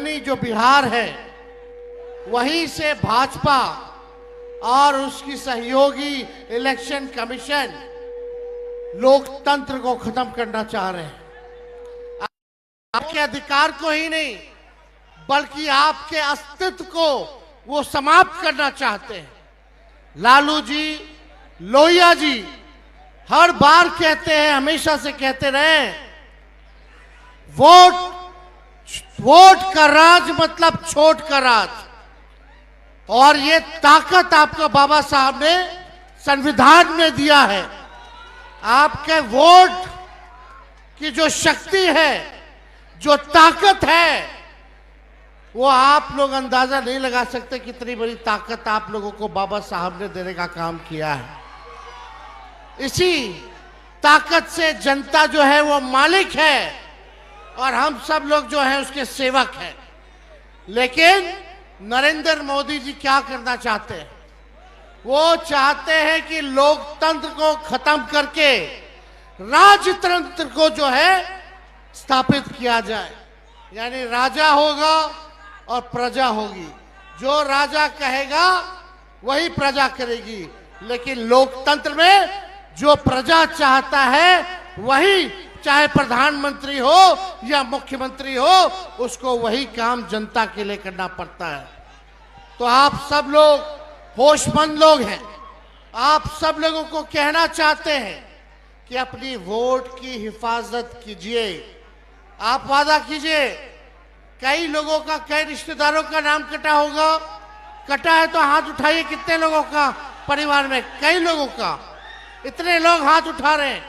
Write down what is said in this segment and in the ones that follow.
जननी जो बिहार है, वहीं से भाजपा और उसकी सहयोगी इलेक्शन कमीशन लोकतंत्र को खत्म करना चाह रहे हैं। आपके अधिकार को ही नहीं, बल्कि आपके अस्तित्व को वो समाप्त करना चाहते हैं। लालू जी, लोहिया जी हर बार कहते हैं, हमेशा से कहते रहे, वोट का राज मतलब छोट का राज। और ये ताकत आपका बाबा साहब ने संविधान में दिया है। आपके वोट की जो शक्ति है, जो ताकत है, वो आप लोग अंदाजा नहीं लगा सकते कितनी बड़ी ताकत आप लोगों को बाबा साहब ने देने का काम किया है। इसी ताकत से जनता जो है वो मालिक है और हम सब लोग जो है उसके सेवक हैं। लेकिन नरेंद्र मोदी जी क्या करना चाहते हैं? वो चाहते हैं कि लोकतंत्र को खत्म करके राजतंत्र को जो है स्थापित किया जाए। यानी राजा होगा और प्रजा होगी। जो राजा कहेगा वही प्रजा करेगी। लेकिन लोकतंत्र में जो प्रजा चाहता है वही, चाहे प्रधानमंत्री हो या मुख्यमंत्री हो, उसको वही काम जनता के लिए करना पड़ता है। तो आप सब लोग होशमंद लोग हैं। आप सब लोगों को कहना चाहते हैं कि अपनी वोट की हिफाजत कीजिए। आप वादा कीजिए। कई लोगों का, कई रिश्तेदारों का नाम कटा होगा। कटा है तो हाथ उठाइए। कितने लोगों का परिवार में? कई लोगों का। इतने लोग हाथ उठा रहे हैं,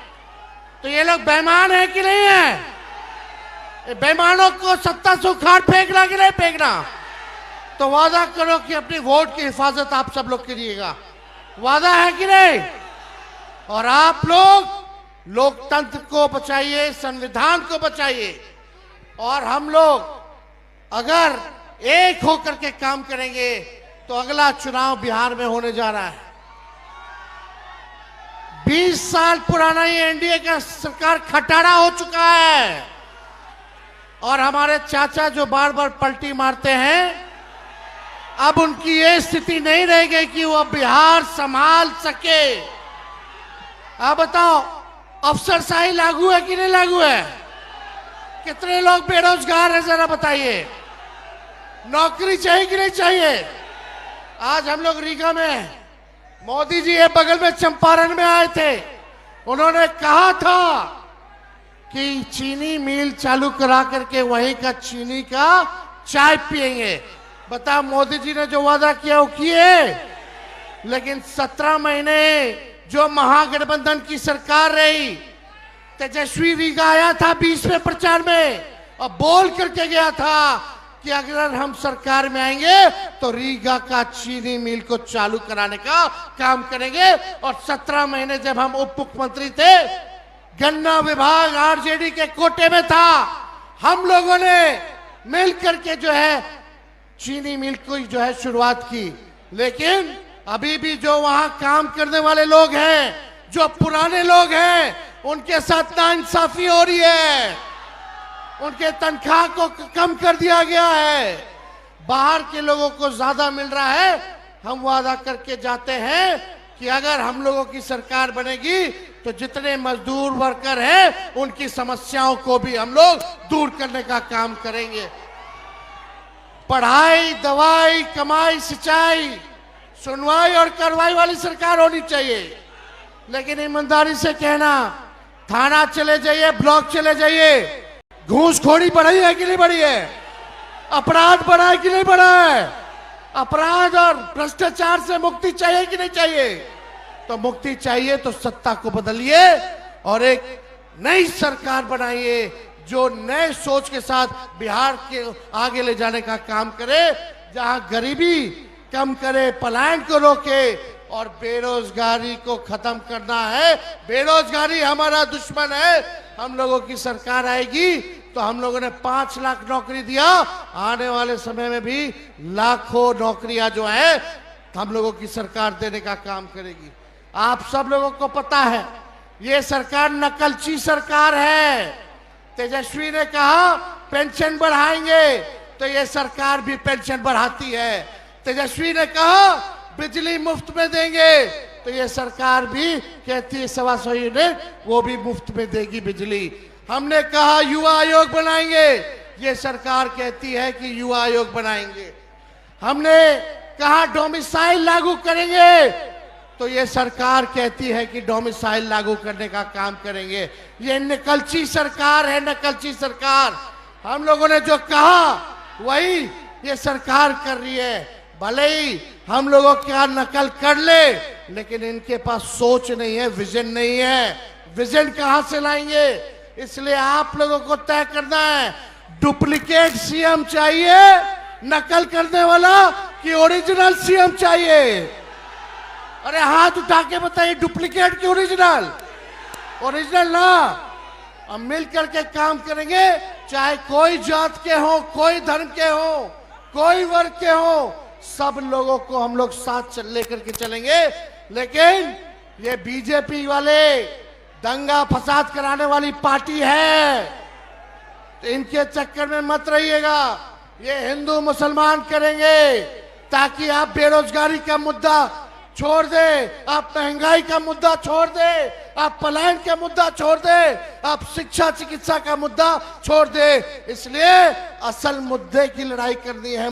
तो ये लोग बेईमान है कि नहीं है? बेईमानों को सत्ता से उखाड़ फेंकना कि नहीं फेंकना? तो वादा करो कि अपनी वोट की हिफाजत आप सब लोग करिएगा। वादा है कि नहीं? और आप लोग लोकतंत्र को बचाइए, संविधान को बचाइए। और हम लोग अगर एक होकर के काम करेंगे तो अगला चुनाव बिहार में होने जा रहा है। 20 साल पुराना ये एनडीए का सरकार खटारा हो चुका है। और हमारे चाचा जो बार बार पलटी मारते हैं, अब उनकी ये स्थिति नहीं रह गई कि वो बिहार संभाल सके। आप बताओ, अफसरशाही लागू है कि नहीं लागू है? कितने लोग बेरोजगार हैं, जरा बताइए। नौकरी चाहिए कि नहीं चाहिए? आज हम लोग रीगा में, मोदी जी ये बगल में चंपारण में आए थे। उन्होंने कहा था कि चीनी मिल चालू करा करके वहीं का चीनी का चाय पिएंगे। बता, मोदी जी ने जो वादा किया वो किए। लेकिन 17 महीने जो महागठबंधन की सरकार रही, तेजस्वी रीगा आया था 20 में प्रचार में और बोल करके गया था कि अगर हम सरकार में आएंगे तो रीगा का चीनी मिल को चालू कराने का काम करेंगे। और 17 महीने जब हम उप मुख्यमंत्री थे, गन्ना विभाग आरजेडी के कोटे में था। हम लोगों ने मिलकर के जो है चीनी मिल को जो है शुरुआत की। लेकिन अभी भी जो वहां काम करने वाले लोग हैं, जो पुराने लोग हैं, उनके साथ नाइंसाफी हो रही है। उनके तनख्वाह को कम कर दिया गया है। बाहर के लोगों को ज्यादा मिल रहा है। हम वादा करके जाते हैं कि अगर हम लोगों की सरकार बनेगी तो जितने मजदूर वर्कर हैं उनकी समस्याओं को भी हम लोग दूर करने का काम करेंगे। पढ़ाई, दवाई, कमाई, सिंचाई, सुनवाई और कार्रवाई वाली सरकार होनी चाहिए। लेकिन ईमानदारी से कहना, थाना चले जाइए, ब्लॉक चले जाइए, घूसखोरी बढ़ी है कि नहीं बढ़ी है? अपराध बढ़ा है कि नहीं बढ़ा है? अपराध और भ्रष्टाचार से मुक्ति चाहिए कि नहीं चाहिए? तो मुक्ति चाहिए तो सत्ता को बदलिए और एक नई सरकार बनाइए जो नए सोच के साथ बिहार के आगे ले जाने का काम करे, जहां गरीबी कम करे, पलायन को रोके और बेरोजगारी को खत्म करना है। बेरोजगारी हमारा दुश्मन है। हम लोगों की सरकार आएगी तो हम लोगों ने 5 लाख नौकरी दिया। आने वाले समय में भी लाखों नौकरियां जो है हम लोगों की सरकार देने का काम करेगी। आप सब लोगों को पता है ये सरकार नकलची सरकार है। तेजस्वी ने कहा पेंशन बढ़ाएंगे तो ये सरकार भी पेंशन बढ़ाती है। तेजस्वी ने कहा बिजली मुफ्त में देंगे, तो ये सरकार भी कहती है 125 यूनिट वो भी मुफ्त में देगी बिजली। हमने कहा युवा आयोग बनाएंगे, ये सरकार कहती है कि युवा आयोग बनाएंगे। हमने कहा डोमिसाइल लागू करेंगे, तो ये सरकार कहती है कि डोमिसाइल लागू करने का काम करेंगे। ये नकलची सरकार है, नकलची सरकार। हम लोगों ने जो कहा वही ये सरकार कर रही है। भले ही हम लोगों क्या नकल कर ले, लेकिन इनके पास सोच नहीं है, विजन नहीं है। विजन कहां से लाएंगे? इसलिए आप लोगों को तय करना है, डुप्लीकेट सीएम चाहिए नकल करने वाला कि ओरिजिनल सीएम चाहिए? अरे हाथ उठा के बताइए, डुप्लीकेट की ओरिजिनल? ओरिजिनल ना। हम मिल करके काम करेंगे, चाहे कोई जात के हो, कोई धर्म के हो, कोई वर्ग के हो, सब लोगों को हम लोग साथ लेकर के चलेंगे। लेकिन ये बीजेपी वाले दंगा फसाद कराने वाली पार्टी है, तो इनके चक्कर में मत रहिएगा। ये हिंदू मुसलमान करेंगे ताकि आप बेरोजगारी का मुद्दा छोड़ दे, आप महंगाई का मुद्दा छोड़ दे, आप पलायन का मुद्दा छोड़ दे, आप शिक्षा चिकित्सा का मुद्दा छोड़ दे। इसलिए असल मुद्दे की लड़ाई करनी है।